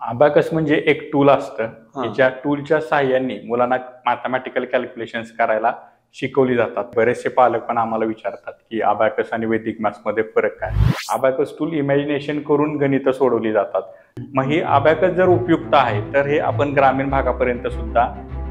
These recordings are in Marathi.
अबॅकस म्हणजे एक टूल असतं की ज्या टूलच्या साहाय्याने मुलांना मॅथमॅटिकल कॅल्क्युलेशन्स करायला शिकवली जातात. बरेचसे पालक पण आम्हाला विचारतात की अबॅकस आणि वैदिक मॅथ्स मध्ये फरक काय. अबॅकस टूल इमॅजिनेशन करून गणितं सोडवली जातात. मग ही अबॅकस जर उपयुक्त आहे तर हे आपण ग्रामीण भागापर्यंत सुद्धा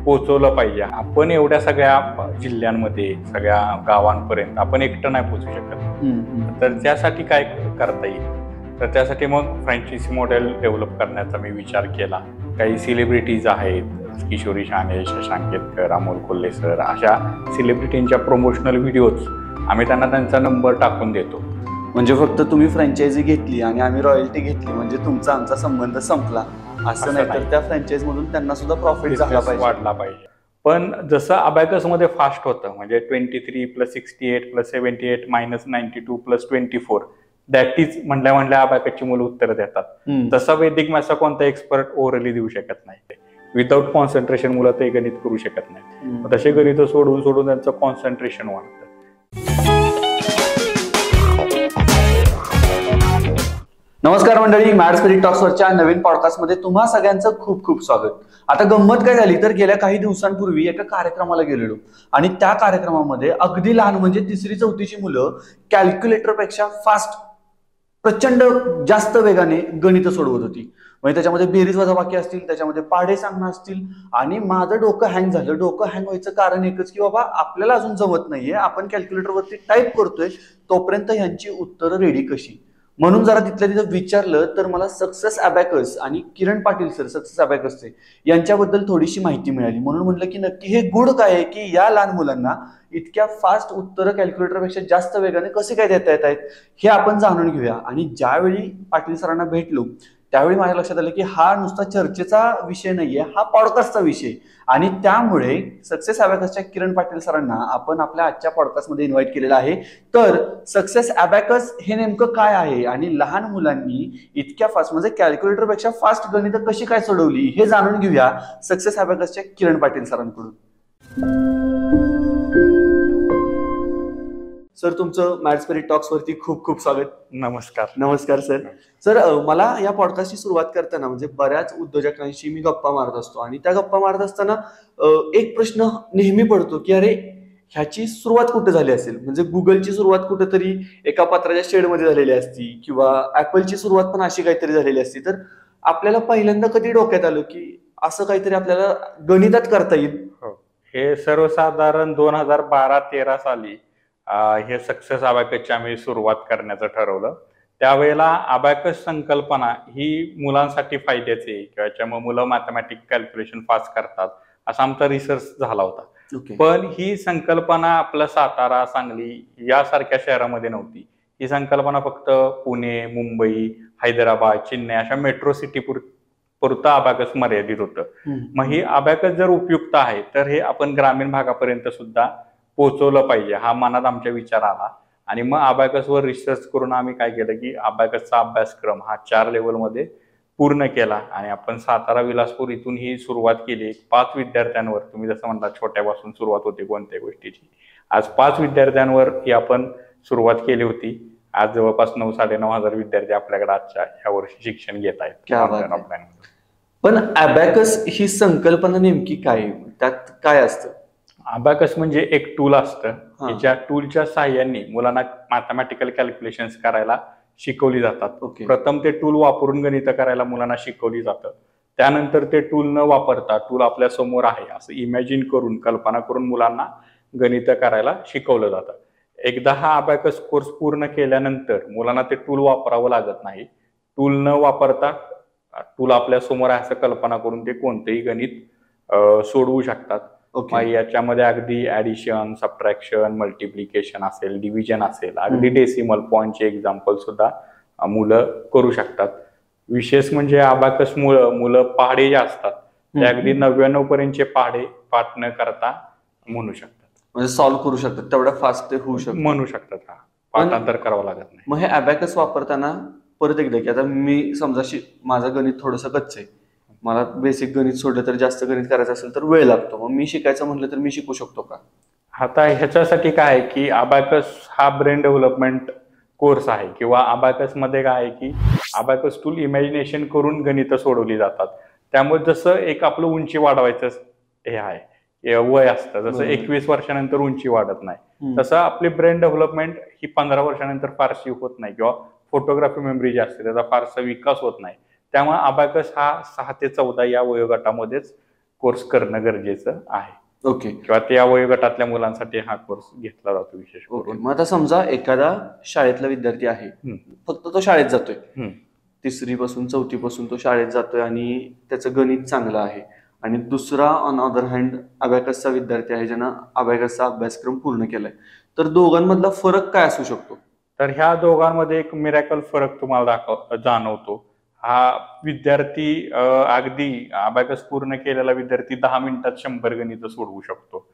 पोहोचवलं पाहिजे. आपण एवढ्या सगळ्या जिल्ह्यांमध्ये सगळ्या गावांपर्यंत आपण एकटं नाही पोहोचू शकत. तर त्यासाठी काय करता येईल, तर त्यासाठी मग फ्रँचायझी मॉडेल डेव्हलप करण्याचा मी विचार केला. काही सेलिब्रिटीज आहेत, किशोरी शाने, शशांक केतकर, अमोल कोल्हे सर, अशा सेलिब्रिटींच्या प्रमोशनल व्हिडिओज आम्ही त्यांचा नंबर टाकून देतो. म्हणजे फक्त तुम्ही फ्रँचायझी घेतली आणि आम्ही रॉयल्टी घेतली म्हणजे तुमचा आमचा संबंध संपला असं नाही, तर त्या फ्रँचायझी मधून त्यांना सुद्धा प्रॉफिट झाला पाहिजे, वाढला पाहिजे. पण जसं अबॅकस मध्ये फास्ट होतं, म्हणजे 23 + 68 + 78 - 92 + 24 दॅट इज म्हणल्या अबॅकसची मुलं उत्तर देतात. तसं वैदिक मॅथ्सचा कोणता एक्सपर्ट ओव्हरली देऊ शकत नाही. विदाउट कॉन्सन्ट्रेशन मुलं ते गणित करू शकत नाही. तसे गणित सोडून त्यांचं कॉन्सन्ट्रेशन वाढतं. नमस्कार मंडळी, मॅड स्पिरिट टॉक्सवरच्या नवीन पॉडकास्टमध्ये तुम्हा सगळ्यांचं खूप खूप स्वागत. आता गंमत काय झाली तर गेल्या काही दिवसांपूर्वी एका कार्यक्रमाला गेलेलो आणि त्या कार्यक्रमामध्ये अगदी लहान म्हणजे 3री-4थीची मुलं कॅल्क्युलेटरपेक्षा फास्ट प्रचंड जास्त वेगाने गणितं सोडवत होती. म्हणजे त्याच्यामध्ये बेरीज वजाबाकी असतील, त्याच्यामध्ये पाढे सांगणं असतील, आणि माझं डोकं हँग झालं. डोकं हँग व्हायचं कारण एकच की बाबा आपल्याला अजून जमत नाहीये, आपण कॅल्क्युलेटरवरती टाईप करतोय तोपर्यंत ह्यांची उत्तरं रेडी कशी. म्हणून जरा तिथल्या तिथं विचारलं तर मला सक्सेस अबॅकस आणि किरण पाटील सर सक्सेस अबॅकसचे यांच्याबद्दल थोडीशी माहिती मिळाली. म्हणून म्हटलं की नक्की हे गुड काय आहे की या लहान मुलांना इतक्या फास्ट उत्तरं कॅल्क्युलेटरपेक्षा जास्त वेगाने कसे काय देता येत आहेत हे आपण जाणून घेऊया. आणि ज्यावेळी पाटील सरांना भेटलो त्यावेळी माझ्या लक्षात आलं की हा नुसता चर्चेचा विषय नाहीये, हा पॉडकास्टचा विषय. आणि त्यामुळे सक्सेस अबॅकसच्या किरण पाटील सरांना आपण आपल्या आजच्या पॉडकास्टमध्ये इन्व्हाइट केलेलं आहे. तर सक्सेस अबॅकस हे नेमकं काय आहे आणि लहान मुलांनी इतक्या फास्ट म्हणजे कॅल्क्युलेटरपेक्षा फास्ट गणितं कशी काय सोडवली हे जाणून घेऊया सक्सेस अबॅकसच्या किरण पाटील सरांकडून. सर, तुमचं मॅड स्पिरिट टॉक्स वरती खूप खूप स्वागत. नमस्कार. नमस्कार सर. सर, मला या पॉडकास्टची सुरुवात करताना म्हणजे बऱ्याच उद्योजकांशी मी गप्पा मारत असतो आणि त्या गप्पा मारत असताना एक प्रश्न नेहमी पडतो की अरे ह्याची सुरुवात कुठे झाली असेल. म्हणजे गुगलची सुरुवात कुठेतरी एका पत्राच्या शेडमध्ये झालेली असती किंवा ऍपलची सुरुवात पण अशी काहीतरी झालेली असती. तर आपल्याला पहिल्यांदा कधी डोक्यात आलं की असं काहीतरी आपल्याला गणितात करता येईल? हे सर्वसाधारण 2012-13 साली हे सक्सेस अबॅकसची आम्ही सुरुवात करण्याचं ठरवलं. त्यावेळेला अबॅकस संकल्पना ही मुलांसाठी फायद्याची आहे किंवा त्यामुळे मुलं मॅथमॅटिक कॅल्क्युलेशन फास्ट करतात असा आमचा रिसर्च झाला होता. पण ही संकल्पना आपलं सातारा, सांगली यासारख्या शहरामध्ये नव्हती. ही संकल्पना फक्त पुणे, मुंबई, हैदराबाद, चेन्नई अशा मेट्रो सिटी पुरता अबॅकस मर्यादित होतं. मग ही अबॅकस जर उपयुक्त आहे तर हे आपण ग्रामीण भागापर्यंत सुद्धा पोहोचवलं पाहिजे, हा मनात आमच्या विचार आला. आणि मग अबॅकसवर रिसर्च करून आम्ही काय केलं की अबॅकसचा अभ्यासक्रम हा 4 लेवलमध्ये पूर्ण केला आणि आपण सातारा, विलासपूर इथून ही सुरुवात केली. 5 विद्यार्थ्यांवर, तुम्ही जसं म्हणता छोट्यापासून सुरुवात होते कोणत्या गोष्टीची, आज 5 विद्यार्थ्यांवर ही आपण सुरुवात केली होती. आज जवळपास 9-9.5 हजार विद्यार्थी आपल्याकडे आजच्या या वर्षी शिक्षण घेत आहेत ऑफलाईन. पण अबॅकस ही संकल्पना नेमकी काय, त्यात काय असतं? अबॅकस म्हणजे एक टूल असतं की ज्या टूलच्या साहाय्याने मुलांना मॅथमॅटिकल कॅल्क्युलेशन्स करायला शिकवली जातात. प्रथम ते टूल वापरून गणितं करायला मुलांना शिकवली जातं. त्यानंतर ते टूल न वापरता टूल आपल्या समोर आहे असं इमॅजिन करून, कल्पना करून मुलांना गणितं करायला शिकवलं जातं. एकदा हा अबॅकस कोर्स पूर्ण केल्यानंतर मुलांना ते टूल वापरावं लागत नाही. टूल न वापरता टूल आपल्या समोर आहे असं कल्पना करून ते कोणतेही गणित सोडवू शकतात. याच्यामध्ये अगदी ऍडिशन, सबट्रॅक्शन, मल्टिप्लिकेशन असेल, डिव्हिजन असेल, अगदी डेसिमल पॉईंटचे एक्झाम्पल सुद्धा मुलं करू शकतात. विशेष म्हणजे अबॅकस मुलं पहाडे जे असतात ते अगदी 99 पर्यंतचे पहाडे पाठ न करता म्हणू शकतात, म्हणजे सॉल्व्ह करू शकतात, तेवढ्या फास्ट ते होऊ शकतात, म्हणू शकतात. पाठांतर करावं लागत नाही. मग हे अबॅकस वापरताना परत एकदा की आता मी समजा माझं गणित थोडंसं कच्च आहे, मला बेसिक गणित सोडलं तर जास्त गणित करायचं असेल तर वेळ लागतो, मग मी शिकायचं म्हटलं तर मी शिकू शकतो का? आता ह्याच्यासाठी काय आहे की अबॅकस हा ब्रेन डेव्हलपमेंट कोर्स आहे किंवा अबॅकस मध्ये काय आहे की अबॅकस टूल इमॅजिनेशन करून गणितं सोडवली जातात. त्यामुळे जसं एक आपलं उंची वाढवायचं हे आहे वय असतं, जसं बरोबर. 21 वर्षानंतर उंची वाढत नाही, तसं आपली ब्रेन डेव्हलपमेंट ही 15 वर्षानंतर फारशी होत नाही किंवा फोटोग्राफी मेमरी जी असते त्याचा फारसा विकास होत नाही. त्यामुळे अबॅकस हा 6 ते 14 या वयोगटामध्येच कोर्स करणं गरजेचं आहे. ओके. किंवा त्या वयोगटातल्या मुलांसाठी हा कोर्स घेतला जातो विशेष ओके. करून. मग आता समजा एखादा शाळेतला विद्यार्थी आहे, फक्त तो शाळेत जातोय, 3री पासून 4थी पासून तो शाळेत जातोय आणि त्याचं गणित चांगलं आहे, आणि दुसरा ऑन अदर हँड अबॅकसचा विद्यार्थी आहे ज्यानं अबॅकसचा अभ्यासक्रम पूर्ण केलाय, तर दोघांमधला फरक काय असू शकतो? तर ह्या दोघांमध्ये एक मिरॅकल फरक तुम्हाला जाणवतो. हा विद्यार्थी अगदी अबॅकस पूर्ण केलेला विद्यार्थी 10 मिनिटात 100 गणितं सोडवू शकतो.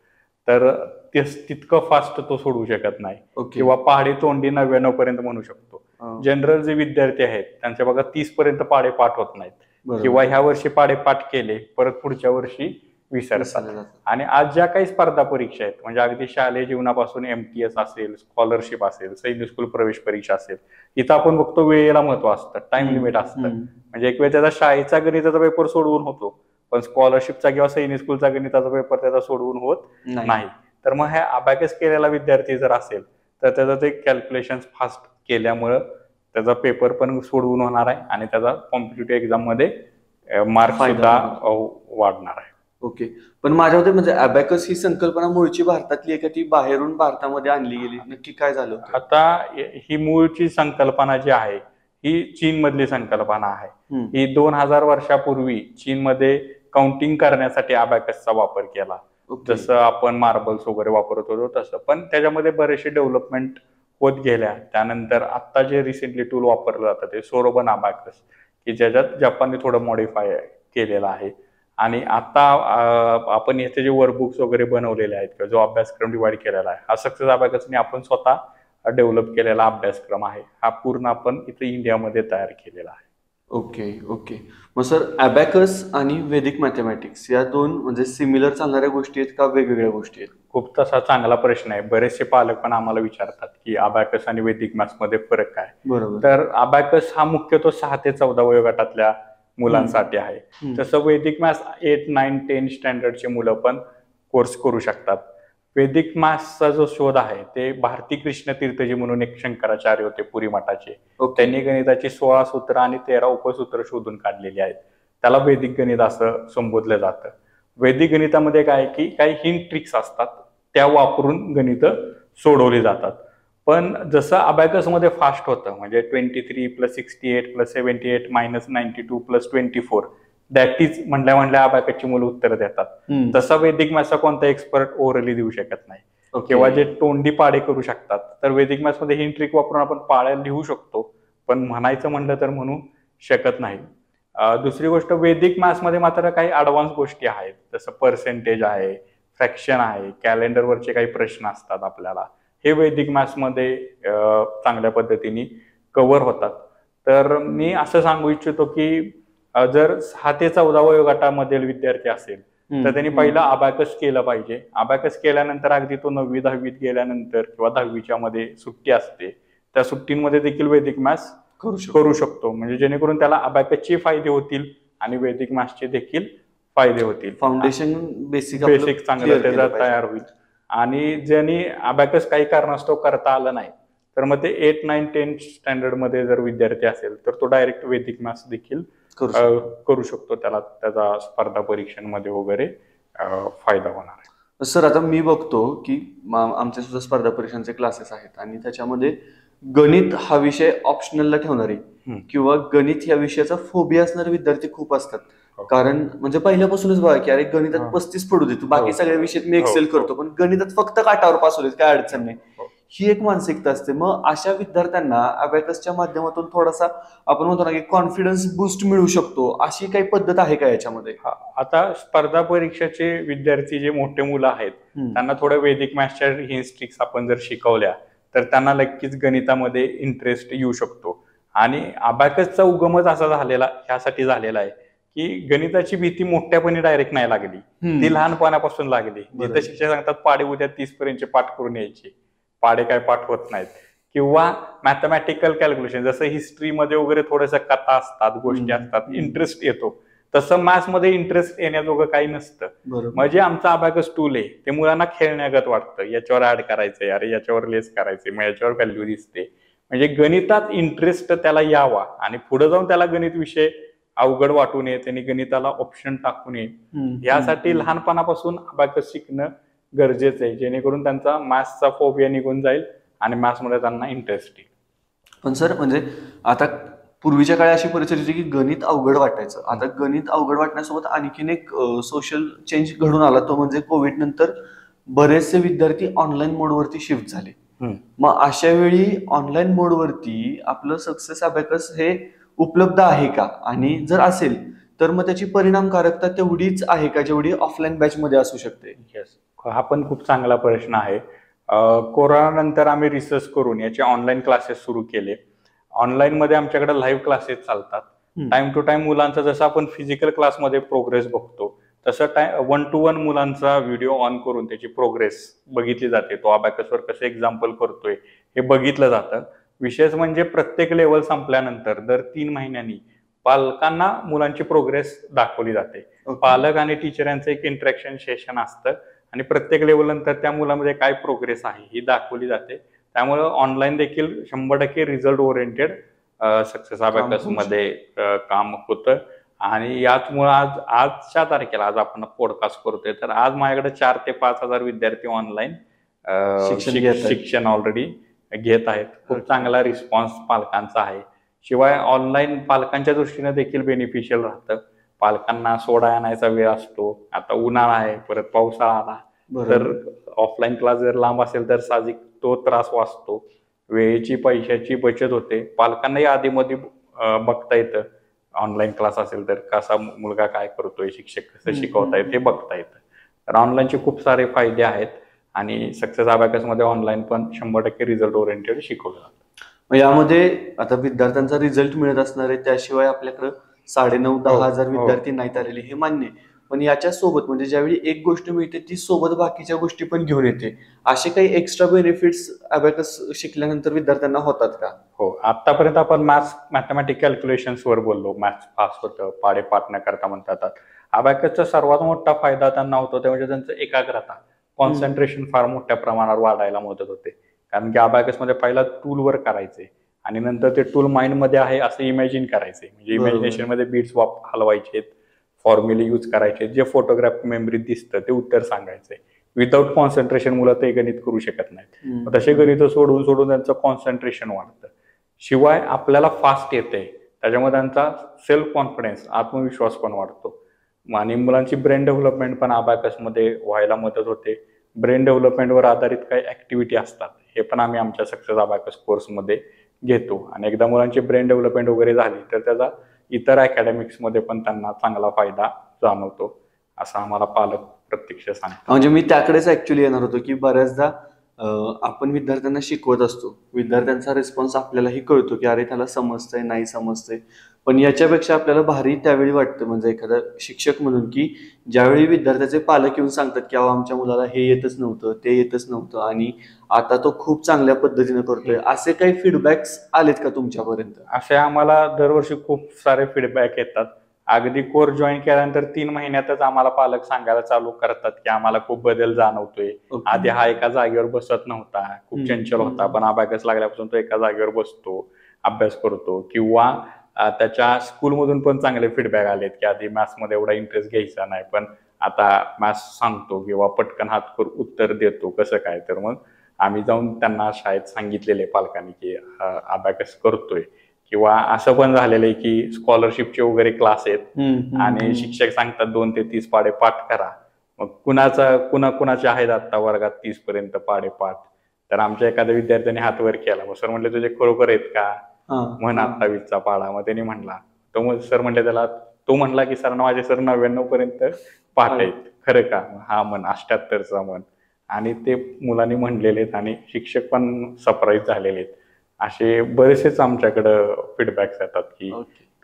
तर तितकं फास्ट तो सोडवू शकत नाही. ओके. किंवा पहाडी तोंडी 99 पर्यंत म्हणू शकतो. जनरल जे विद्यार्थी आहेत त्यांच्या बघा 30 पर्यंत पाढे पाठ होत नाहीत, किंवा ह्या वर्षी पाढे पाठ केले परत पुढच्या वर्षी विसरतात. आणि आज ज्या काही स्पर्धा परीक्षा आहेत, म्हणजे अगदी शालेय जीवनापासून MTS असेल, स्कॉलरशिप असेल, सैनिक स्कूल प्रवेश परीक्षा असेल, इथं आपण बघतो वेळेला महत्व असतं, टाइम लिमिट असतं. म्हणजे एक वेळ त्याचा शाळेचा गणिताचा पेपर सोडवून होतो, पण स्कॉलरशिपचा किंवा सैनिक स्कूलचा गणिताचा पेपर त्याचा सोडवून होत नाही. तर मग हा अबॅकस केलेला विद्यार्थी जर असेल तर त्याचं ते कॅल्क्युलेशन फास्ट केल्यामुळं त्याचा पेपर पण सोडवून होणार आहे आणि त्याचा कॉम्पिटिटिव्ह एक्झाम मध्ये मार्क सुद्धा वाढणार आहे. ओके. पण माझ्या मते म्हणजे अबॅकस ही संकल्पना मूळची भारतातली आहे का ती बाहेरून भारतामध्ये आणली गेली, नक्की काय झालं? आता ही मूळची संकल्पना जी आहे ही चीन मधली संकल्पना आहे. ही 2000 वर्षापूर्वी चीनमध्ये काउंटिंग करण्यासाठी अबॅकसचा वापर केला. जसं आपण मार्बल्स वगैरे वापरत होतो तसं, पण त्याच्यामध्ये बरेचसे डेव्हलपमेंट होत गेल्या. त्यानंतर आता जे रिसेंटली टूल वापरलं जातं ते सोरोबन अबॅकस, की ज्याच्यात जपानने थोडं मॉडिफाय केलेलं आहे. आणि आता आपण याचे जे वर्कबुक्स वगैरे बनवलेले आहेत किंवा जो अभ्यासक्रम डिवाइड केलेला आहे हा सक्सेस अबॅकसने आपण स्वतः डेव्हलप केलेला अभ्यासक्रम आहे. हा पूर्ण आपण इथे इंडियामध्ये तयार केलेला आहे. ओके. ओके. मग सर अबॅकस आणि वैदिक मॅथमॅटिक्स या दोन म्हणजे सिमिलर चालणाऱ्या गोष्टी आहेत का वेगवेगळ्या गोष्टी आहेत? खूप तसा चांगला प्रश्न आहे. बरेचसे पालक पण आम्हाला विचारतात की अबॅकस आणि वैदिक मॅथ्स मध्ये फरक काय. बरोबर. तर अबॅकस हा मुख्यतः 6 ते 14 वयोगटातल्या मुलांसाठी आहे. तसं वैदिक मॅथ्स 8, 9, 10 स्टँडर्डचे मुलं पण कोर्स करू शकतात. वैदिक मॅथ्सचा जो शोध आहे ते भारती कृष्ण तीर्थजी म्हणून एक शंकराचार्य होते पुरी मठाचे. त्यांनी गणिताची 16 सूत्र आणि 13 उपसूत्र शोधून काढलेली आहेत. त्याला वैदिक गणित असं संबोधलं जातं. वैदिक गणितामध्ये काय की काही हिंट ट्रिक्स असतात त्या वापरून गणितं सोडवली जातात. पण जसं अबॅकस मध्ये फास्ट होतं, म्हणजे 23 + 68 + 78 - 92 + 24 दॅट इज म्हटल्या अबॅकसची मुलं उत्तर देतात. तसा वैदिक मॅथ्सचा कोणता एक्सपर्ट ओरली देऊ शकत नाही. किंवा जे तोंडी पाडे करू शकतात, तर वैदिक मॅथ्स मध्ये ही ट्रिक वापरून आपण पाड्या लिहू शकतो, पण म्हणायचं म्हणलं तर म्हणू शकत नाही. दुसरी गोष्ट, वैदिक मॅथ्स मध्ये मात्र काही ऍडव्हान्स गोष्टी आहेत, जसं पर्सेंटेज आहे, फ्रॅक्शन आहे, कॅलेंडरवरचे काही प्रश्न असतात आपल्याला, हे वैदिक मॅथ्स मध्ये चांगल्या पद्धतीने कव्हर होतात. तर मी असं सांगू इच्छितो की जर 6 ते 14 वयोगटामधील विद्यार्थी असेल तर त्यांनी पहिला अबॅकस केलं पाहिजे. अबॅकस केल्यानंतर अगदी तो 9वी 10वीत गेल्यानंतर किंवा 10वीच्या मध्ये सुट्टी असते, त्या सुट्टींमध्ये देखील वैदिक मॅथ्स करू शकतो, म्हणजे जेणेकरून त्याला अबॅकसचे फायदे होतील आणि वैदिक मॅथ्सचे देखील फायदे होतील. फाउंडेशन बेसिक चांगलं त्याचा तयार होईल. आणि ज्यांनी अबॅकस काही कारणास्तव करता आलं नाही तर मग ते 8, 9, 10 स्टँडर्ड मध्ये जर विद्यार्थी असेल तर तो डायरेक्ट वैदिक मॅथ्स देखील करू शकतो. त्याला त्याचा स्पर्धा परीक्षांमध्ये वगैरे फायदा होणार आहे. सर आता मी बघतो की आमचे सुद्धा स्पर्धा परीक्षांचे क्लासेस आहेत आणि त्याच्यामध्ये गणित हा विषय ऑप्शनलला ठेवणारे किंवा गणित या विषयाचा फोबिया असणारे विद्यार्थी खूप असतात. कारण म्हणजे पहिल्यापासूनच बघा की अरे गणितात 35 पडू देतो, बाकी सगळ्या विषयात मी एक्सेल करतो, पण गणितात फक्त काटावर पास होते, काय अडचण नाही, ही एक मानसिकता असते. मग अशा विद्यार्थ्यांना अबॅकसच्या माध्यमातून थोडासा आपण म्हणतो ना की कॉन्फिडन्स बूस्ट मिळू शकतो, अशी काही पद्धत आहे का याच्यामध्ये? आता स्पर्धा परीक्षेचे विद्यार्थी जे मोठे मुलं आहेत त्यांना थोडं वैदिक मॅथ्सच्या हिंट्स ट्रिक्स आपण जर शिकवल्या तर त्यांना नक्कीच गणितामध्ये इंटरेस्ट येऊ शकतो. आणि अबॅकसचा उगमच असा ह्यासाठी झालेला आहे की गणिताची भीती मोठ्यापणी डायरेक्ट नाही लागली, ती लहानपणापासून लागली. जिथं शिक्षक सांगतात पाढे उद्या 30 पर्यंतचे पाठ करून यायचे, पाढे काय पाठ होत नाहीत, किंवा मॅथमॅटिकल कॅल्क्युलेशन, जसं हिस्ट्रीमध्ये वगैरे थोड्याशा कथा असतात, गोष्टी असतात, इंटरेस्ट येतो, तसं मॅथ्समध्ये इंटरेस्ट येण्याजोगं काही नसतं. म्हणजे आमचं अबॅकस टूल आहे ते मुलांना खेळण्यागत वाटतं, याच्यावर ऍड करायचंय, अरे याच्यावर लेस करायचंय, मग याच्यावर व्हॅल्यू दिसते, म्हणजे गणितात इंटरेस्ट त्याला यावा आणि पुढे जाऊन त्याला गणित विषय अवघड वाटू नये, त्यांनी गणिताला ऑप्शन टाकू नये, यासाठी लहानपणापासून अबॅकस शिकणं गरजेचं आहे, जेणेकरून त्यांचा मॅथ्सचा फोबिया निघून जाईल आणि मॅथ्समध्ये त्यांना इंटरेस्ट येईल. पण सर म्हणजे आता पूर्वीच्या काळी अशी परिस्थिती होती की गणित अवघड वाटायचं. आता गणित अवघड वाटण्यासोबत आणखीन एक सोशल चेंज घडून आला, तो म्हणजे कोविड नंतर बरेचसे विद्यार्थी ऑनलाईन मोडवरती शिफ्ट झाले. मग अशा वेळी ऑनलाईन मोडवरती आपलं सक्सेस अबॅकस हे उपलब्ध आहे का, आणि जर असेल तर मग त्याची परिणामकारकता तेवढीच आहे का जेवढी ऑफलाईन बॅच मध्ये असू शकते? येस, हा पण खूप चांगला प्रश्न आहे. कोरोना नंतर आम्ही रिसर्च करून याचे ऑनलाईन क्लासेस सुरू केले. ऑनलाईन मध्ये आमच्याकडे लाईव्ह क्लासेस चालतात. टाइम टू टाइम मुलांचा जसं आपण फिजिकल क्लासमध्ये प्रोग्रेस बघतो तसं 1 to 1 मुलांचा व्हिडिओ ऑन करून त्याची प्रोग्रेस बघितली जाते. तो अबॅकसवर कसं एक्झाम्पल करतोय हे बघितलं जातं. विशेष म्हणजे प्रत्येक लेवल संपल्यानंतर दर 3 महिन्यांनी पालकांना मुलांची प्रोग्रेस दाखवली जाते. पालक आणि टीचर यांचं एक इंटरॅक्शन सेशन असतं आणि प्रत्येक लेवल नंतर त्या मुलामध्ये काय प्रोग्रेस आहे ही दाखवली जाते. त्यामुळे ऑनलाईन देखील 100% रिझल्ट ओरिएंटेड सक्सेस अबॅकस मध्ये काम होतं. आणि याचमुळे आजच्या तारखेला, आज आपण पॉडकास्ट करतोय, तर आज माझ्याकडे 4 ते 5 हजार विद्यार्थी ऑनलाईन शिक्षण ऑलरेडी घेत आहेत. खूप चांगला रिस्पॉन्स पालकांचा आहे. शिवाय ऑनलाईन पालकांच्या दृष्टीने देखील बेनिफिशियल राहतं. पालकांना सोडा आणायचा वेळ असतो, आता उन्हाळा आहे, परत पावसाळा आला, तर ऑफलाईन क्लास जर लांब असेल तर साहजिक तो त्रास वाचतो, वेळेची पैशाची बचत होते. पालकांनाही आधीमध्ये बघता येतं, ऑनलाईन क्लास असेल तर कसा मुलगा काय करतोय, शिक्षक कसं शिकवतायत हे बघता येतं. तर ऑनलाईनचे खूप सारे फायदे आहेत आणि सक्सेस अबॅकस मध्ये ऑनलाईन पण 100% रिझल्ट ओरिएंटेड शिकवलं जातं. यामध्ये आता विद्यार्थ्यांचा रिझल्ट मिळत असणार आहे, त्याशिवाय आपल्याकडे 9,5-10 हजार विद्यार्थी नाहीत आलेले, हे मान्य. पण याच्या सोबत म्हणजे ज्यावेळी एक गोष्ट मिळते ती सोबत बाकीच्या गोष्टी पण घेऊन येते, असे काही एक्स्ट्रा बेनिफिट्स अबॅकस शिकल्यानंतर विद्यार्थ्यांना होतात का? हो, आतापर्यंत आपण मॅथमॅटिक कॅल्क्युलेशन्स वर बोललो, मॅथ्स फास्ट होतं, पाडेपाठ न करता म्हणतात. अबॅकसचा सर्वात मोठा फायदा त्यांना होतो ते म्हणजे त्यांचं एकाग्रता, कॉन्सन्ट्रेशन फार मोठ्या प्रमाणावर वाढायला मदत होते. कारण की अबॅकस मध्ये पहिला टूलवर करायचे आणि नंतर ते टूल माइंड मध्ये आहे असं इमॅजिन करायचे, म्हणजे इमॅजिनेशन मध्ये बीट्स हलवायचे, फॉर्म्युले यूज करायचे, जे फोटोग्राफ मेमरीत दिसतं ते उत्तर सांगायचे. विदाऊट कॉन्सन्ट्रेशन मुलं ते गणित करू शकत नाहीत. तसे गणित सोडून त्यांचं कॉन्सन्ट्रेशन वाढतं. शिवाय आपल्याला फास्ट येते, त्याच्यामुळे त्यांचा सेल्फ कॉन्फिडन्स, आत्मविश्वास पण वाढतो आणि मुलांची ब्रेन डेव्हलपमेंट पण अबॅकस मध्ये व्हायला मदत होते. ब्रेन डेव्हलपमेंटवर आधारित काही ऍक्टिव्हिटी असतात, हे पण आम्ही आमच्या सक्सेस अबॅकस कोर्समध्ये घेतो. आणि एकदा मुलांची ब्रेन डेव्हलपमेंट वगैरे झाली तर त्याचा इतर अकॅडमिक्स मध्ये पण त्यांना चांगला फायदा जाणवतो, असं आम्हाला पालक प्रत्यक्ष सांगतात. म्हणजे मी त्याकडेच ऍक्च्युअली येणार होतो की बऱ्याचदा आपण विद्यार्थ्यांना शिकवत असतो, विद्यार्थ्यांचा रिस्पॉन्स आपल्यालाही कळतो की अरे त्याला समजतंय नाही समजतंय, पण याच्यापेक्षा आपल्याला भारी त्यावेळी वाटतं म्हणजे एखादा शिक्षक म्हणून की ज्यावेळी विद्यार्थ्याचे पालक येऊन सांगतात की आमच्या मुलाला हे येतच नव्हतं, ते येतच नव्हतं आणि आता तो खूप चांगल्या पद्धतीने करतोय, असे काही फीडबॅक्स आलेत का तुमच्यापर्यंत? असे आम्हाला दरवर्षी खूप सारे फीडबॅक येतात. अगदी कोर्स जॉईन केल्यानंतर 3 महिन्यातच आम्हाला पालक सांगायला चालू करतात की आम्हाला खूप बदल जाणवतोय. आधी हा एका जागेवर बसत नव्हता, खूप चंचल होता, पण अबॅकस लागल्यापासून तो एका जागेवर बसतो, अभ्यास करतो. किंवा त्याच्या स्कूलमधून पण चांगले फीडबॅक आलेत की आधी मॅथ्स मध्ये एवढा इंटरेस्ट घ्यायचा नाही, पण आता मॅथ्स सांगतो किंवा पटकन हात उत्तर देतो, कसं काय. तर मग आम्ही जाऊन त्यांना शाळेत सांगितलेले पालकांनी की अबॅकस करतोय. किंवा असं पण झालेलं आहे की स्कॉलरशिपचे वगैरे क्लास आहेत आणि शिक्षक सांगतात 2 ते 30 पाढे पाठ करा. मग कुणाचे आहेत आता वर्गात 30 पर्यंत पाढे पाठ, तर आमच्या एखाद्या विद्यार्थ्याने हात वर केला. मग सर म्हटले तुझे खरोखर आहेत का, म्हण 28चा पाढा. मग त्यांनी म्हणला, तो सर म्हटले त्याला, तो म्हणला की सर माझे सर 99 पर्यंत पाठ आहेत, खरं का? हा म्हण 78चा म्हण. आणि ते मुलांनी म्हणलेले आहेत आणि शिक्षक पण सरप्राईज झालेले आहेत. असे बरेचसेच आमच्याकडं फीडबॅक्स येतात की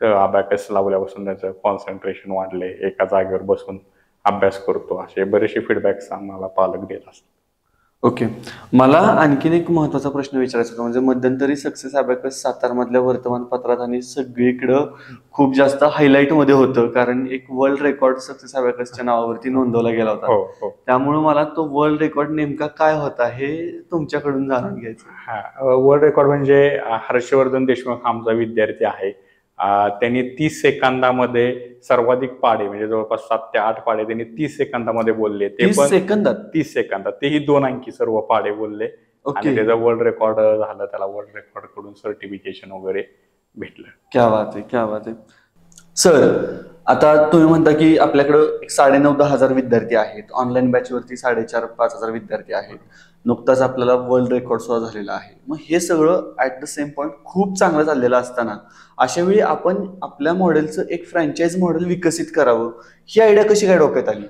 अबॅकस लावल्यापासून त्याचं कॉन्सन्ट्रेशन वाढले, एका जागेवर बसून अभ्यास करतो, असे बरेचसे फीडबॅक्स आम्हाला पालक देत असतात. ओके. मला आणखीन एक महत्वाचा प्रश्न विचारायचा होता. म्हणजे मध्यंतरी सक्सेस अबॅकस सातारमधल्या वर्तमानपत्रात आणि सगळीकडं खूप जास्त हायलाईट मध्ये होतं, कारण एक वर्ल्ड रेकॉर्ड सक्सेस अबॅकसच्या नावावरती नोंदवला गेला होता. हो हो. त्यामुळे मला तो वर्ल्ड रेकॉर्ड नेमका काय होता हे तुमच्याकडून जाणून घ्यायचं. हा, वर्ल्ड रेकॉर्ड म्हणजे हर्षवर्धन देशमुख आमचा विद्यार्थी आहे. त्यांनी 30 सेकंदामध्ये सर्वाधिक पाढे म्हणजे जवळपास 7 ते 8 पाढे त्यांनी 30 सेकंदामध्ये बोलले. ते 30 पण सेकंदात? 30 सेकंदात, तेही 2 अंकी सर्व पाढे बोलले. ओके. आणि त्याचा वर्ल्ड रेकॉर्ड झालं, त्याला वर्ल्ड रेकॉर्ड कडून सर्टिफिकेशन वगैरे भेटलं. क्या बात आहे, क्या बात आहे. सर, आता तुम्ही म्हणता की आपल्याकडं एक 9,5-10 हजार विद्यार्थी आहेत, ऑनलाईन बॅचवरती 4,500-5 हजार विद्यार्थी आहेत. नुकताच आपल्याला वर्ल्ड रेकॉर्ड सुद्धा झालेला आहे. मग हे सगळं ऍट द सेम पॉइंट खूप चांगलं चाललेलं असताना अशा वेळी आपण आपल्या मॉडेलचं एक फ्रँचाइज मॉडेल विकसित करावं, ही आयडिया कशी काय डोक्यात आली?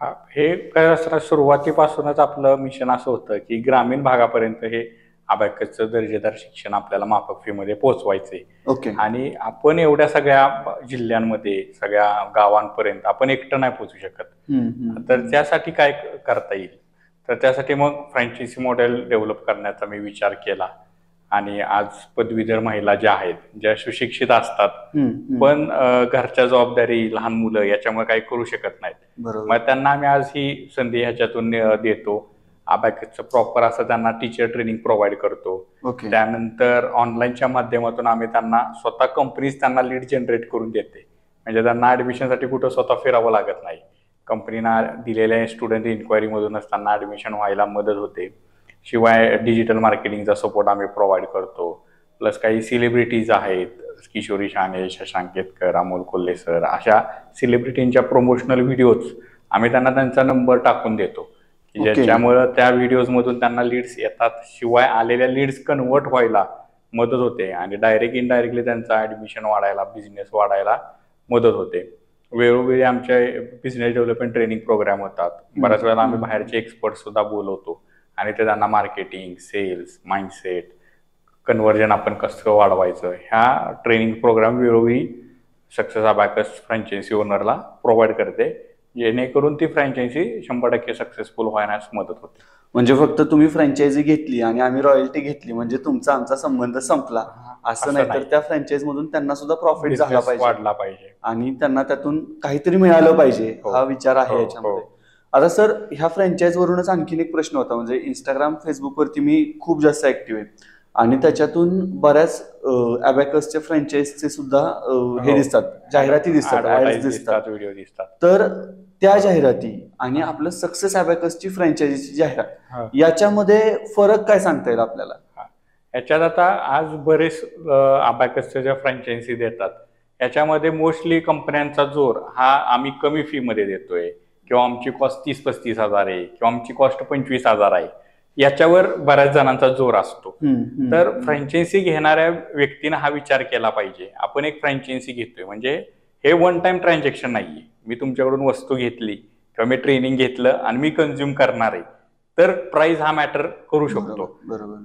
हा, हे काय असतं, सुरुवातीपासूनच आपलं मिशन असं होतं की ग्रामीण भागापर्यंत हे अबॅकसचं दर्जेदार शिक्षण आपल्याला माफक फी मध्ये पोहोचवायचे. ओके. आणि आपण एवढ्या सगळ्या जिल्ह्यांमध्ये, सगळ्या गावांपर्यंत आपण एकटं नाही पोहोचू शकत. तर त्यासाठी काय करता येईल, तर त्यासाठी मग फ्रँचायझी मॉडेल डेव्हलप करण्याचा मी विचार केला. आणि आज पदवीधर महिला ज्या आहेत, ज्या सुशिक्षित असतात पण घरच्या जबाबदारी, लहान मुलं याच्यामुळे काही करू शकत नाहीत, बरोबर. मग त्यांना आम्ही आज ही संधी ह्याच्यातून देतो. अबॅकसचं प्रॉपर असं त्यांना टीचर ट्रेनिंग प्रोव्हाइड करतो. ओके. त्यानंतर ऑनलाईनच्या माध्यमातून आम्ही त्यांना स्वतः कंपनीज त्यांना लीड जनरेट करून देते. म्हणजे त्यांना ऍडमिशनसाठी कुठं स्वतः फिरावं लागत नाही. कंपनीना दिलेल्या स्टुडंट इन्क्वायरीमधूनच त्यांना ऍडमिशन व्हायला मदत होते. शिवाय डिजिटल मार्केटिंगचा सपोर्ट आम्ही प्रोव्हाइड करतो. प्लस काही सेलिब्रिटीज आहेत, किशोरी शाने, शशांक केतकर, अमोल कोल्हे सर, अशा सेलिब्रिटींच्या प्रमोशनल व्हिडिओज आम्ही त्यांना त्यांचा नंबर टाकून देतो, ज्याच्यामुळं त्या व्हिडिओज मधून त्यांना लीड्स येतात. शिवाय आलेल्या लीड्स कन्वर्ट व्हायला मदत होते आणि डायरेक्ट इनडायरेक्टली त्यांचा ऍडमिशन वाढायला, बिझनेस वाढायला मदत होते. वेळोवेळी आमचे बिझनेस डेव्हलपमेंट ट्रेनिंग प्रोग्राम होतात. बऱ्याच वेळेला आम्ही बाहेरचे एक्सपर्ट सुद्धा बोलवतो आणि ते त्यांना मार्केटिंग, सेल्स, माइंडसेट, कन्व्हर्जन आपण कसं वाढवायचं, ह्या ट्रेनिंग प्रोग्राम वेळोवेळी सक्सेस अबॅकस फ्रँचायझी ओनरला प्रोव्हाइड करते, जेणेकरून ती फ्रँचायझी 100% सक्सेसफुल होण्यास मदत होते. म्हणजे फक्त तुम्ही फ्रँचायझी घेतली आणि आम्ही रॉयल्टी घेतली म्हणजे तुमचा आमचा संबंध संपला असं नाही, तर त्या फ्रँचायझी मधून त्यांना सुद्धा प्रॉफिट झाला पाहिजे, वाढला पाहिजे आणि त्यांना त्यातून काहीतरी मिळालं पाहिजे, हा विचार आहे याच्यामध्ये. आता सर, ह्या फ्रँचायझी वरूनच आणखीन एक प्रश्न होता. म्हणजे इंस्टाग्राम, फेसबुकवरती मी खूप जास्त ऍक्टिव्ह आहे आणि त्याच्यातून बऱ्याच अबॅकसच्या फ्रँचायझीचे सुद्धा हे दिसतात, जाहिराती दिसतात, ऍड्स दिसतात, व्हिडिओ दिसतात. तर त्या जाहिराती आणि आपलं सक्सेस अबॅकसची फ्रँचायझीची जाहिरात याच्यामध्ये फरक काय सांगता येईल आपल्याला? याच्यात आता आज बरेच अबॅकसच्या ज्या फ्रँचायझी देतात याच्यामध्ये मोस्टली कंपन्यांचा जोर हा आम्ही कमी फी मध्ये देतोय, किंवा आमची कॉस्ट 30-35 हजार आहे, किंवा आमची कॉस्ट 25,000 आहे, याच्यावर बऱ्याच जणांचा जोर असतो. तर फ्रँचायझी घेणाऱ्या व्यक्तीने हा विचार केला पाहिजे, आपण एक फ्रँचायझी घेतोय म्हणजे हे वन टाइम ट्रान्झॅक्शन नाहीये. मी तुमच्याकडून वस्तू घेतली किंवा मी ट्रेनिंग घेतलं आणि मी कन्झ्युम करणार आहे, तर प्राइस हा मॅटर करू शकतो.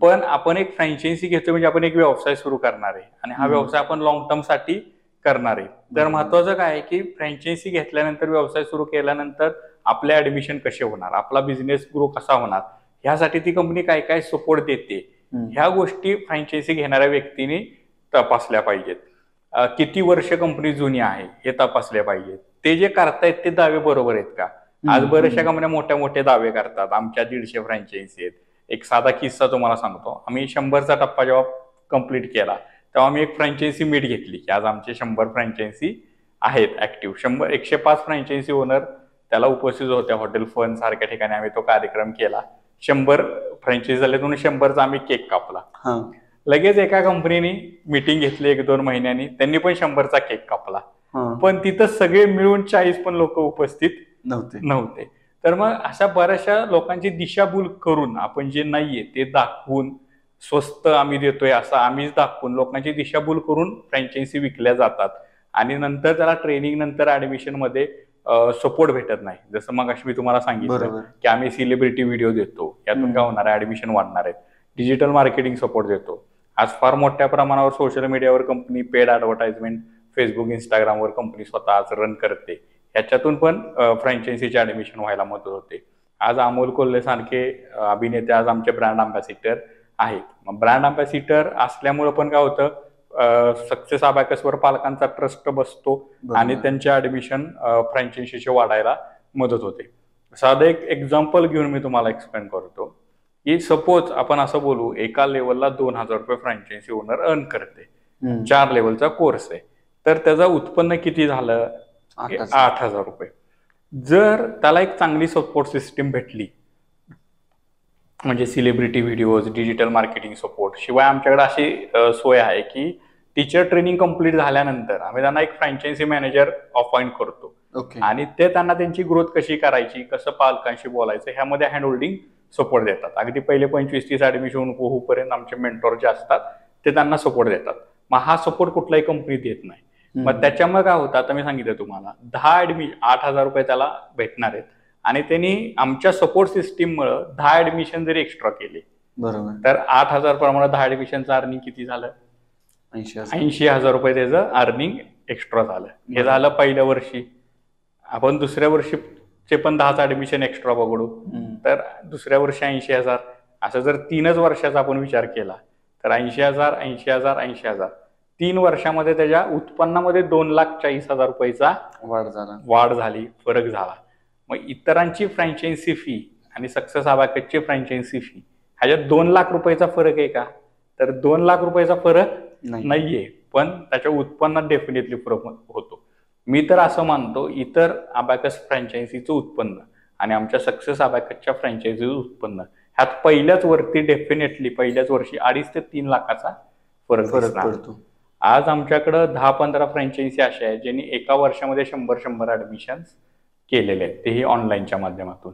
पण आपण एक फ्रँचायझी घेतोय म्हणजे आपण एक व्यवसाय सुरू करणार आहे आणि हा व्यवसाय आपण लॉंग टर्म साठी करणार आहे. तर महत्वाचं काय आहे की फ्रँचायझी घेतल्यानंतर, व्यवसाय सुरू केल्यानंतर आपले ऍडमिशन कसे होणार, आपला बिझनेस ग्रो कसा होणार, ह्यासाठी ती कंपनी काय काय सपोर्ट देते, ह्या गोष्टी फ्रँचायझी घेणाऱ्या व्यक्तीने तपासल्या पाहिजेत. किती वर्ष कंपनी जुनी आहे हे तपासले पाहिजेत. ते जे करतायत ते दावे बरोबर आहेत का? आज बऱ्याचशा कंपन्या मोठ्या मोठे दावे करतात, आमच्या 150 फ्रँचायझी आहेत. एक साधा किस्सा तुम्हाला सांगतो. आम्ही 100चा टप्पा जेव्हा कंप्लीट केला तेव्हा आम्ही एक फ्रँचायझी मीट घेतली की आज आमचे 100 फ्रँचायझी आहेत ऍक्टिव्ह. 105 फ्रँचायझी ओनर त्याला उपस्थित होत्या. हॉटेल फन सारख्या ठिकाणी आम्ही तो कार्यक्रम केला. 100 फ्रँचायझी झाले, म्हणून 100चा आम्ही केक कापला. लगेच एका कंपनीने मीटिंग घेतली 1-2 महिन्यांनी, त्यांनी पण 100चा केक कापला. पण तिथं सगळे मिळून 40 पण लोक उपस्थित नव्हते. तर मग अशा बऱ्याचशा लोकांची दिशाभूल करून, आपण जे नाहीये ते दाखवून, स्वस्त आम्ही देतोय असं आम्हीच दाखवून लोकांची दिशाभूल करून फ्रँचायझी विकल्या जातात आणि नंतर त्याला ट्रेनिंग नंतर ऍडमिशन मध्ये सपोर्ट भेटत नाही. जसं मग मी तुम्हाला सांगितलं की आम्ही सेलिब्रिटी व्हिडिओ देतो, यातून काय होणार आहे, ऍडमिशन वाढणार आहेत. डिजिटल मार्केटिंग सपोर्ट देतो. आज फार मोठ्या प्रमाणावर सोशल मीडियावर कंपनी पेड ऍडव्हर्टाइजमेंट, फेसबुक, इंस्टाग्रामवर कंपनी स्वतः आज रन करते. ह्याच्यातून पण फ्रँचायझीचे ऍडमिशन व्हायला मदत होते. आज अमोल कोल्हे सारखे अभिनेते आज आमचे ब्रँड अँबॅसिडर आहेत. मग ब्रँड अँबॅसिडर असल्यामुळे पण काय होतं, सक्सेस अबॅकसवर पालकांचा ट्रस्ट बसतो आणि त्यांचे ऍडमिशन फ्रँचायझीचे वाढायला मदत होते. साधं एक एक्झाम्पल घेऊन मी तुम्हाला एक्सप्लेन करतो की सपोज आपण असं बोलू, एका लेवलला 2,000 रुपये फ्रँचायझी ओनर अर्न करते, 4 लेवलचा कोर्स आहे, तर त्याचं उत्पन्न किती झालं? 8,000 रुपये. जर त्याला एक चांगली सपोर्ट सिस्टीम भेटली, म्हणजे celebrity videos, digital marketing support, शिवाय आमच्याकडे अशी सोय आहे की टीचर ट्रेनिंग कंप्लीट झाल्यानंतर आम्ही त्यांना एक फ्रँचायझी मॅनेजर अपॉइंट करतो आणि ते त्यांना त्यांची ग्रोथ कशी करायची, कसं पालकांशी बोलायचं ह्यामध्ये हँड होल्डिंग सपोर्ट देतात. अगदी पहिले 25-30 ऍडमिशन होऊपर्यंत आमचे मेंटॉर जे असतात ते त्यांना सपोर्ट देतात. मग हा सपोर्ट कुठलाही कंपनी देत नाही. मग त्याच्यामुळे काय होतं, आता मी सांगितलं तुम्हाला 8,000 रुपये त्याला भेटणार आहेत आणि त्यांनी आमच्या सपोर्ट सिस्टीममुळे 10 ऍडमिशन जरी एक्स्ट्रा केले, बरोबर, तर 8,000 प्रमाणे 10 ऍडमिशनचं अर्निंग किती झालं? 80,000 रुपये त्याचं अर्निंग एक्स्ट्रा झालं. हे झालं पहिल्या वर्षी. आपण दुसऱ्या वर्षीचे पण 10 ऍडमिशन एक्स्ट्रा बघू, तर दुसऱ्या वर्षी 80,000. असं जर 3च वर्षाचा आपण विचार केला तर 80,000, 80,000, 80,000. 3 वर्षामध्ये त्याच्या उत्पन्नामध्ये 2,40,000 रुपयाचा वाढ झाली, फरक झाला. मग इतरांची फ्रँचायझी फी आणि सक्सेस अबॅकसची फ्रँचायझी फी ह्याच्यात 2 लाख रुपयाचा फरक आहे का? तर 2 लाख रुपयाचा फरक नाहीये, पण त्याच्या उत्पन्नात डेफिनेटली फरक होतो. मी तर असं मानतो, इतर अबॅकस फ्रँचायझीचं उत्पन्न आणि आमच्या सक्सेस अबॅकसच्या फ्रँचायझीचं उत्पन्न ह्यात पहिल्याच वर्षी 2.5 ते 3 लाखाचा फरक पडतो. आज आमच्याकडं 10-15 फ्रँचायझी अशा आहेत ज्यांनी एका वर्षामध्ये 100 ऍडमिशन केलेले आहेत, तेही ऑनलाईनच्या माध्यमातून.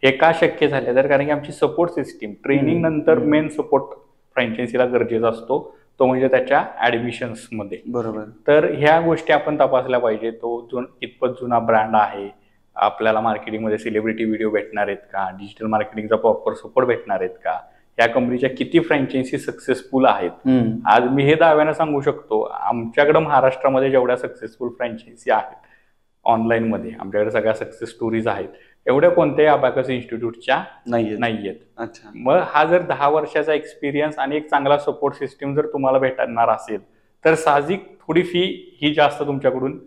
हे का शक्य झाले? तर कारण की आमची सपोर्ट सिस्टीम, ट्रेनिंग नंतर मेन सपोर्ट फ्रँचायझीला गरजेचा असतो, तो म्हणजे त्याच्या ऍडमिशन्स मध्ये. बरोबर. तर ह्या गोष्टी आपण तपासल्या पाहिजे. तो कितपत जुना ब्रँड आहे, आपल्याला मार्केटिंगमध्ये सेलिब्रिटी व्हिडिओ भेटणार आहेत का, डिजिटल मार्केटिंगचा प्रॉपर सपोर्ट भेटणार आहेत का, या कंपनीच्या किती फ्रँचायझी सक्सेसफुल आहेत. आज मी हे दाव्यानं सांगू शकतो, आमच्याकडे महाराष्ट्रामध्ये जेवढ्या सक्सेसफुल फ्रँचायझी आहेत ऑनलाईन मध्ये, आमच्याकडे सगळ्या सक्सेस स्टोरीज आहेत, एवढ्या कोणत्याही अबॅकस इन्स्टिट्यूटच्या नाहीयेत. अच्छा. मग हा जर 10 वर्षाचा एक्सपिरियन्स आणि एक चांगला सपोर्ट सिस्टीम जर तुम्हाला भेटणार असेल तर साहजिक थोडी फी ही जास्त तुमच्याकडून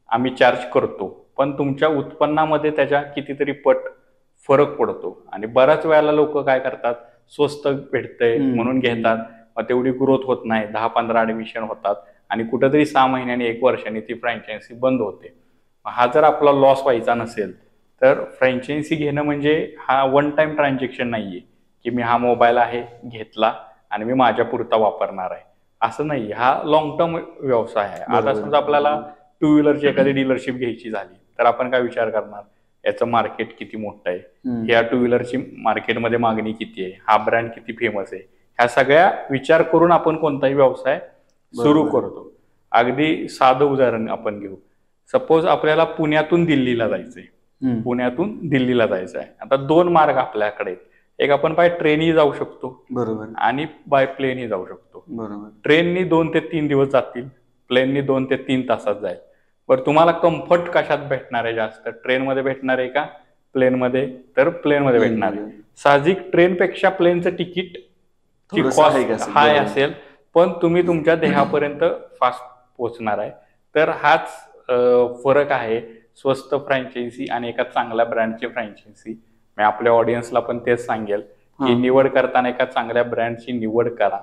आम्ही चार्ज करतो, पण तुमच्या उत्पन्नामध्ये त्याच्या कितीतरी पट फरक पडतो. आणि बऱ्याच वेळेला लोक काय करतात, स्वस्त भेटतंय म्हणून घेतात, मग तेवढी ग्रोथ होत नाही, 10-15 ऍडमिशन होतात आणि कुठेतरी 6 महिन्यांनी 1 वर्षांनी ती फ्रँचायझी बंद होते. हा जर आपला लॉस व्हायचा नसेल तर फ्रँचायझी घेणं म्हणजे हा वन टाइम ट्रान्झॅक्शन नाहीये की मी हा मोबाईल आहे घेतला आणि मी माझ्या पुरता वापरणार आहे, असं नाही. हा लॉंग टर्म व्यवसाय आहे. आता समजा आपल्याला 2 व्हीलरची एखादी डीलरशिप घ्यायची झाली तर आपण काय विचार करणार, याचं मार्केट किती मोठं आहे, ह्या 2 व्हीलरची मार्केटमध्ये मागणी किती आहे, हा ब्रँड किती फेमस आहे, ह्या सगळ्या विचार करून आपण कोणताही व्यवसाय सुरू करतो. अगदी साधं उदाहरण आपण घेऊ. सपोज आपल्याला पुण्यातून दिल्लीला जायचंय, आता 2 मार्ग आपल्याकडे आहेत. एक आपण बाय ट्रेनही जाऊ शकतो, बरोबर, आणि बाय प्लेनही जाऊ शकतो. बरोबर. ट्रेननी 2 ते 3 दिवस जातील, प्लेननी 2 ते 3 तासात जाईल. बरं, तुम्हाला कम्फर्ट कशात भेटणार आहे जास्त, ट्रेनमध्ये भेटणार आहे का प्लेनमध्ये? तर प्लेनमध्ये भेटणार आहे. साहजिक ट्रेनपेक्षा प्लेनचं तिकीट कॉस्ट हाय असेल, पण तुम्ही तुमच्या देहापर्यंत फास्ट पोहोचणार आहे. तर हाच फरक आहे स्वस्त फ्रँचायझी आणि एका चांगल्या ब्रँडची फ्रँचायझी. मी आपल्या ऑडियन्सला पण तेच सांगेल की निवड करताना एका चांगल्या ब्रँडची निवड करा.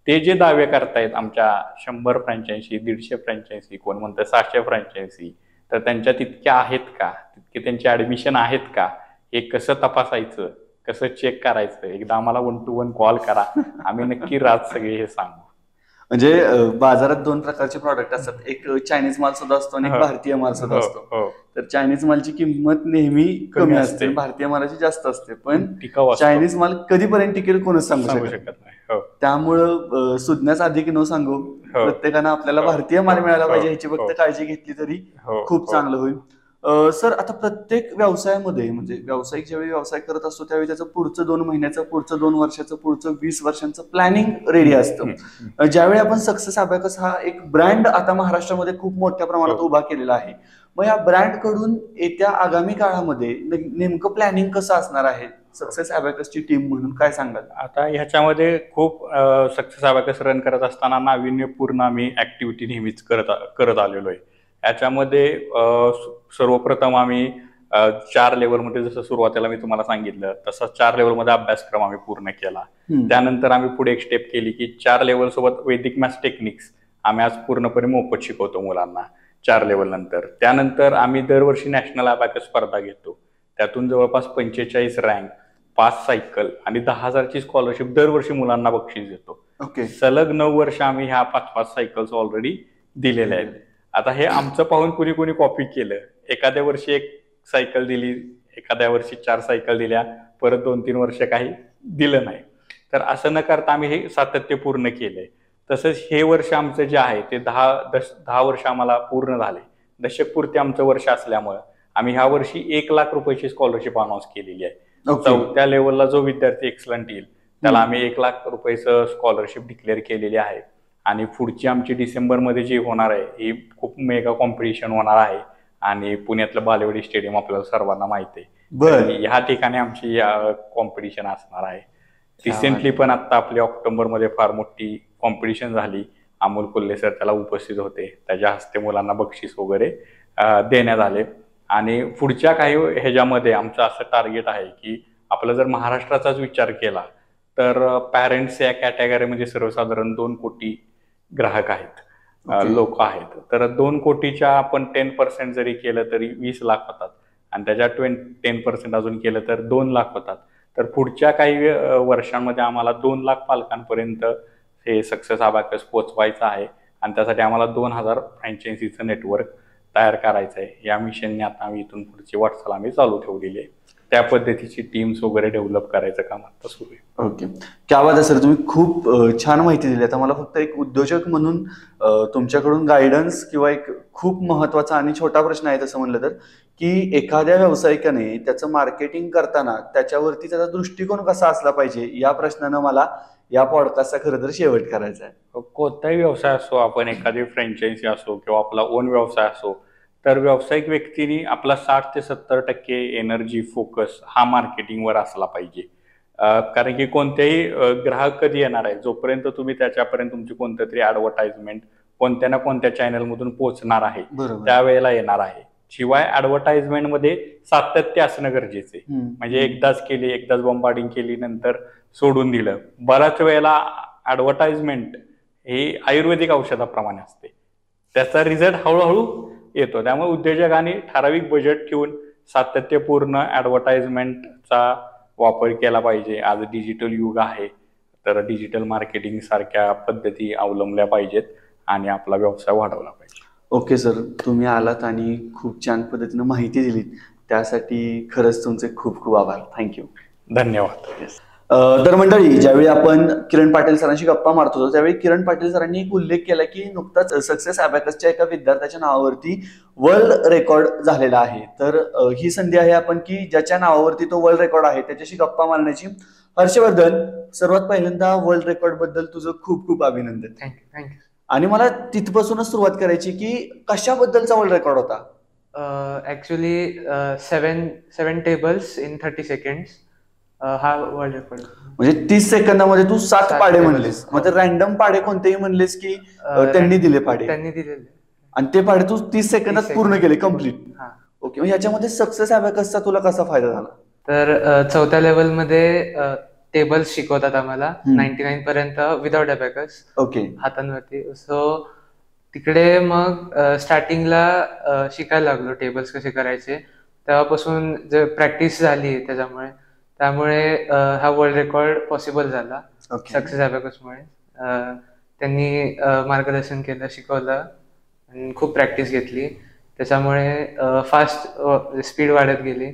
ते जे दावे करतायत आमच्या 100 फ्रँचायझी, 150 फ्रँचायझी, कोण म्हणतं 700 फ्रँचायझी, तर त्यांच्या तितक्या आहेत का, तितके त्यांचे ऍडमिशन आहेत का, हे कसं तपासायचं, कसं चेक करायचं, एकदा आम्हाला 1 to 1 कॉल करा, आम्ही नक्की रात सगळे हे सांगू. म्हणजे बाजारात 2 प्रकारचे प्रॉडक्ट असतात, एक चायनीज माल सुद्धा असतो आणि एक भारतीय माल सुद्धा असतो. तर चायनीज मालची किंमत नेहमी कमी असते, भारतीय मालाची जास्त असते, पण चायनीज माल कधीपर्यंत टिकेल कोणच सांगू शकत नाही. त्यामुळं सुज्ञाच अधिक न सांगू, प्रत्येकानं आपल्याला भारतीय माल मिळाला पाहिजे ह्याची फक्त काळजी घेतली तरी खूप चांगलं होईल. सर, आता प्रत्येक व्यवसायामध्ये म्हणजे व्यावसायिक ज्यावेळी व्यवसाय करत असतो त्यावेळी त्याचं पुढचं 2 महिन्याचं, पुढचं 2 वर्षाचं, पुढचं 20 वर्षांचं प्लॅनिंग रेडी असतं. ज्यावेळी आपण सक्सेस अबॅकस हा एक ब्रँड आता महाराष्ट्रामध्ये खूप मोठ्या प्रमाणात उभा केलेला आहे, मग या ब्रँड कडून येत्या आगामी काळामध्ये नेमकं प्लॅनिंग कसं असणार आहे? सक्सेस अबॅकसची टीम म्हणून काय सांगाल? आता ह्याच्यामध्ये खूप सक्सेस अबॅकस रन करत असताना नाविन्यपूर्ण आम्ही ऍक्टिव्हिटी नेहमीच करत आलेलो आहे. याच्यामध्ये सर्वप्रथम आम्ही 4 लेवलमध्ये, जसं सुरुवातीला मी तुम्हाला सांगितलं तसं 4 लेवलमध्ये अभ्यासक्रम आम्ही पूर्ण केला. त्यानंतर आम्ही पुढे एक स्टेप केली की 4 लेवल सोबत वैदिक मॅथ्स टेक्निक्स आम्ही आज पूर्णपणे मोफत शिकवतो मुलांना 4 लेवल नंतर. त्यानंतर आम्ही दरवर्षी नॅशनल अबॅकस स्पर्धा घेतो. त्यातून जवळपास 45 रँक, 5 सायकल आणि 10,000ची स्कॉलरशिप दरवर्षी मुलांना बक्षीस देतो. ओके. सलग 9 वर्ष आम्ही ह्या 5-5 सायकल्स ऑलरेडी दिलेल्या आहेत. आता हे आमचं पाहून कुणी कॉपी केलं. एखाद्या वर्षी 1 सायकल दिली, एखाद्या वर्षी 4 सायकल दिल्या, परत 2-3 वर्ष काही दिलं नाही. तर असं न करता आम्ही हे सातत्य पूर्ण केलंय. तसंच हे वर्ष आमचं जे आहे ते 10 वर्ष आम्हाला पूर्ण झाले. दशकपूर्ती आमचं वर्ष असल्यामुळं आम्ही ह्या वर्षी 1 लाख रुपयाची स्कॉलरशिप अनाऊन्स केलेली आहे. 4थ्या लेवलला जो विद्यार्थी एक्सलंट येईल त्याला आम्ही 1 लाख रुपयाचं स्कॉलरशिप डिक्लेअर केलेली आहे. आणि पुढची आमची डिसेंबरमध्ये जी होणार आहे ही खूप मेगा कॉम्पिटिशन होणार आहे. आणि पुण्यातलं बालेवाडी स्टेडियम आपल्याला सर्वांना माहिती आहे. ह्या ठिकाणी आमची कॉम्पिटिशन असणार आहे. रिसेंटली पण आता आपल्या ऑक्टोबरमध्ये फार मोठी कॉम्पिटिशन झाली. अमोल कोल्हे सर त्याला उपस्थित होते. त्याच्या हस्ते मुलांना बक्षीस वगैरे देण्यात आले. आणि पुढच्या काही ह्याच्यामध्ये आमचं असं टार्गेट आहे की आपलं जर महाराष्ट्राचाच विचार केला तर पॅरेंट्स या कॅटेगरीमध्ये सर्वसाधारण 2 कोटी ग्राहक आहेत, लोक आहेत. तर 2 कोटीच्या आपण 10% जरी केलं तरी 20 लाख होतात. आणि त्याच्या 10% अजून केलं तर 2 लाख होतात. तर पुढच्या काही वर्षांमध्ये आम्हाला 2 लाख पालकांपर्यंत हे सक्सेस अबॅकस पोहोचवायचं आहे. आणि त्यासाठी आम्हाला 2000 फ्रँचायझीचं नेटवर्क तयार करायचं आहे. या मिशनने आता आम्ही इथून पुढची वाटचाल आम्ही चालू ठेवलेली आहे. त्या पद्धतीची टीम्स वगैरे डेव्हलप करायचं काम आता सुरू आहे. ओके, क्या बात आहे सर, तुम्ही खूप छान माहिती दिली. आता मला फक्त एक उद्योजक म्हणून तुमच्याकडून गायडन्स किंवा एक खूप महत्वाचा आणि छोटा प्रश्न आहे तसं म्हणलं तर, की एखाद्या व्यावसायिकाने त्याचं मार्केटिंग करताना त्याच्यावरती त्याचा दृष्टिकोन कसा असला पाहिजे, या प्रश्नानं मला या पॉडकास्टचा खरं तर शेवट करायचा आहे. कोणताही व्यवसाय असो, आपण एखादी फ्रँचायझी असो किंवा आपला ओन व्यवसाय असो, तर व्यावसायिक व्यक्तीने आपला 60 ते 70% एनर्जी फोकस हा मार्केटिंगवर असला पाहिजे. कारण की कोणत्याही ग्राहक कधी येणार आहे, जोपर्यंत तुम्ही त्याच्यापर्यंत तुमची कोणत्या तरी ऍडव्हर्टाइजमेंट कोणत्या ना कोणत्या चॅनलमधून पोहोचणार आहे, त्यावेळेला येणार आहे. शिवाय ऍडव्हर्टाइजमेंटमध्ये सातत्य असणं गरजेचं आहे. म्हणजे एकदाच बॉम्बार्डिंग केली नंतर सोडून दिलं. बऱ्याच वेळेला ऍडव्हर्टाइजमेंट ही आयुर्वेदिक औषधाप्रमाणे असते, त्याचा रिझल्ट हळूहळू येतो. त्यामुळे उद्योजकांनी ठराविक बजेट ठेवून सातत्यपूर्ण ऍडव्हर्टाइजमेंटचा वापर केला पाहिजे. आज डिजिटल युग आहे, तर डिजिटल मार्केटिंग सारख्या पद्धती अवलंबल्या पाहिजेत आणि आपला व्यवसाय वाढवला पाहिजे. ओके सर, तुम्ही आलात आणि खूप छान पद्धतीने माहिती दिली, त्यासाठी खरंच तुमचे खूप खूप आभार. थँक्यू. धन्यवाद. तर मंडळी, ज्यावेळी आपण किरण पाटील सरांशी गप्पा मारत होतो त्यावेळी किरण पाटील सरांनी एक उल्लेख केला की नुकताच सक्सेस अबॅकसच्या एका विद्यार्थ्याच्या नावावरती वर्ल्ड रेकॉर्ड झालेला आहे. तर ही संधी आहे आपण की ज्याच्या नावावरती तो वर्ल्ड रेकॉर्ड आहे त्याच्याशी गप्पा मारण्याची. हर्षवर्धन, सर्वात पहिल्यांदा वर्ल्ड रेकॉर्ड बद्दल तुझं खूप खूप अभिनंदन. थँक्यू. आणि मला तिथपासूनच सुरुवात करायची की कशाबद्दलचा वर्ल्ड रेकॉर्ड होता? ऍक्च्युली 7 टेबल्स इन 30 सेकंड्स हा वर्ल्ड रेकॉर्ड. म्हणजे 30 सेकंदामध्ये तू 7 पाडे म्हणलेस. मग रॅन्डम पाडे कोणतेही म्हणलेस की त्यांनी दिलेले? त्यांनी दिलेले. आणि ते पाडे तू 30 सेकंदात पूर्ण केले कम्प्लीट? ओके. मग याच्यामध्ये सक्सेस अबॅकसचा तुला कसा फायदा झाला? तर 4थ्या लेवलमध्ये टेबल्स शिकवतात आम्हाला 99 पर्यंत विदाउट अबॅकस. ओके. हातांवरती. सो तिकडे मग स्टार्टिंगला शिकायला लागलो टेबल्स कसे करायचे. तेव्हापासून जे प्रॅक्टिस झाली त्यामुळे हा वर्ल्ड रेकॉर्ड पॉसिबल झाला सक्सेस अबॅकसमुळे. त्यांनी मार्गदर्शन केलं, शिकवलं आणि खूप प्रॅक्टिस घेतली, त्याच्यामुळे फास्ट स्पीड वाढत गेली.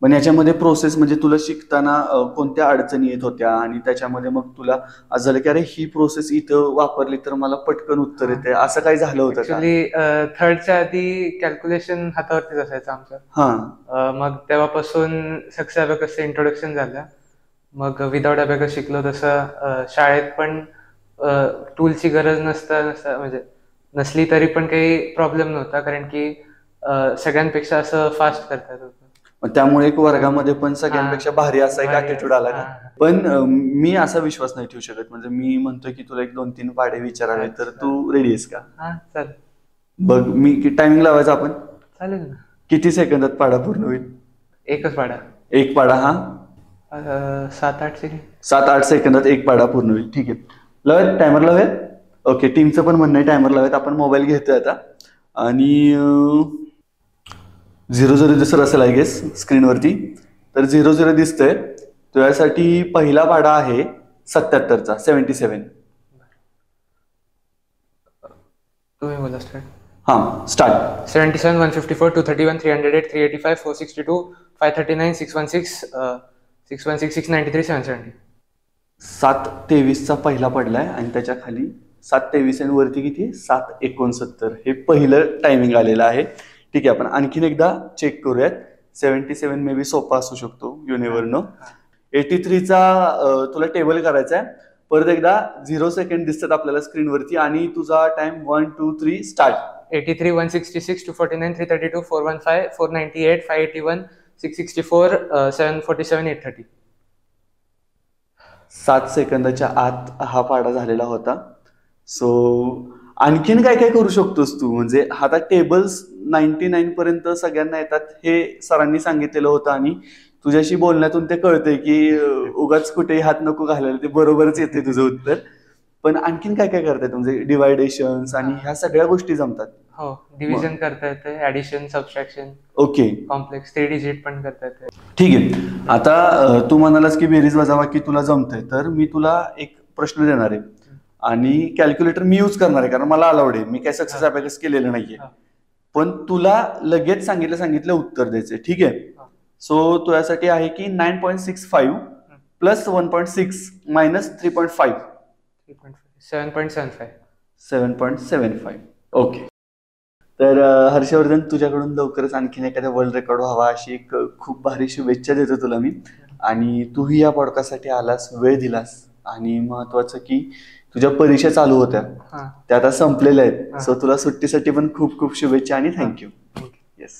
पण याच्यामध्ये प्रोसेस म्हणजे तुला शिकताना कोणत्या अडचणी येत होत्या आणि त्याच्यामध्ये मग तुला असं झालं की अरे ही प्रोसेस इथं वापरली तर मला पटकन उत्तर येते, असं काही झालं होतं? ऍक्च्युली 3rdच्या आधी कॅल्क्युलेशन हातावरतीच असायचं आमचं. मग तेव्हापासून सक्सेस अबॅकसचं इंट्रोडक्शन झालं. मग विदाउट अबॅकस शिकलो. तसं शाळेत पण टूलची गरज म्हणजे नसली तरी पण काही प्रॉब्लेम नव्हता, कारण की सगळ्यांपेक्षा असं फास्ट करता येत होतं. मग त्यामुळे एक वर्गामध्ये पण सगळ्यांपेक्षा भारी असा एक भारी ऍटिट्यूड आला का? हा. पण मी असा विश्वास नाही ठेवू शकत. म्हणजे मी म्हणतोय की तुला एक 2-3 पाढे विचारावे, तर तू रेडी आहेस का? हा चालेल. बघ, मी टायमिंग लावायचा आपण. चालेल ना. किती सेकंदात पाढा पूर्ण होईल? एकच पाडा. एक पाढा. हा 7-8 सेकंड. 7-8 सेकंदात एक पाढा पूर्ण होईल. ठीक आहे, लावूयात टायमर लावूयात. ओके, टीमचं पण म्हणणं आहे टायमर लावूयात. आपण मोबाईल घेतोय आता आणि 0-0 दिसत असेल आय गेस स्क्रीनवरती. तर 0-0 दिसतंय. तुझ्यासाठी पहिला पाढा आहे 77चा 77. तुम्ही बोला स्टार्ट. हा स्टार्ट. 77, 154, 231, 308, 385, 462, 539, 616, 616, 693, 770. 7:23चा पहिला पडलाय आणि त्याच्या खाली 7:23 आणि वरती किती? 7:69. हे पहिलं टायमिंग आलेलं आहे. ठीक आहे, आपण आणखीन एकदा चेक करूयात. 77 मे बी सोपा असू शकतो, यू नेव्हर नो. 83चा तुला टेबल करायचा आहे. परत एकदा 0 सेकंड दिसतात आपल्याला स्क्रीनवरती आणि तुझा टाइम 1, 2, 3 स्टार्ट. 83, 166, 249, 332, 415, 498, 581, 664, 747, 830. 7 सेकंदाच्या आत हा पाढा झालेला होता. सो आणखीन काय काय करू शकतोस तू? म्हणजे आता टेबल्स 99 पर्यंत सगळ्यांना येतात हे सरांनी सांगितलेलं होतं आणि तुझ्याशी बोलण्यातून ते कळतंय की उगाच कुठेही हात नको घालायला, ते बरोबरच येते तुझं उत्तर. पण आणखीन काय काय करतायत? म्हणजे डिवायडेशन्स आणि ह्या सगळ्या गोष्टी जमतात. हो, डिव्हिजन करता येते, addition, subtraction, okay, complex 3 digit पण करता येते. ठीक आहे. आता तू म्हणालास की बेरीज वजाबाकी तुला जमतंय, तर मी तुला एक प्रश्न देणार आहे आणि कॅल्क्युलेटर मी यूज करणार आहे कारण मला अलाउड आहे. मी काय सक्सेस अबॅकस केलेलं नाहीये, पण तुला लगेच सांगितलं उत्तर द्यायचंय. ठीक आहे. सो तुझ्यासाठी आहे की 9.65 प्लस 1.6 मायनस 3.5. 7.75. 7.75. ओके. तर हर्षवर्धन, तुझ्याकडून लवकरच आणखीन एखाद्या वर्ल्ड रेकॉर्ड व्हावा अशी एक खूप भारी शुभेच्छा देतो तुला मी. आणि तूही या पॉडकास्टसाठी आलास, वेळ दिलास आणि महत्वाचं की तुझ्या परीक्षा चालू होत्या त्या आता संपलेल्या आहेत. सो तुला सुट्टीसाठी पण खूप खूप शुभेच्छा आणि थँक्यू. येस.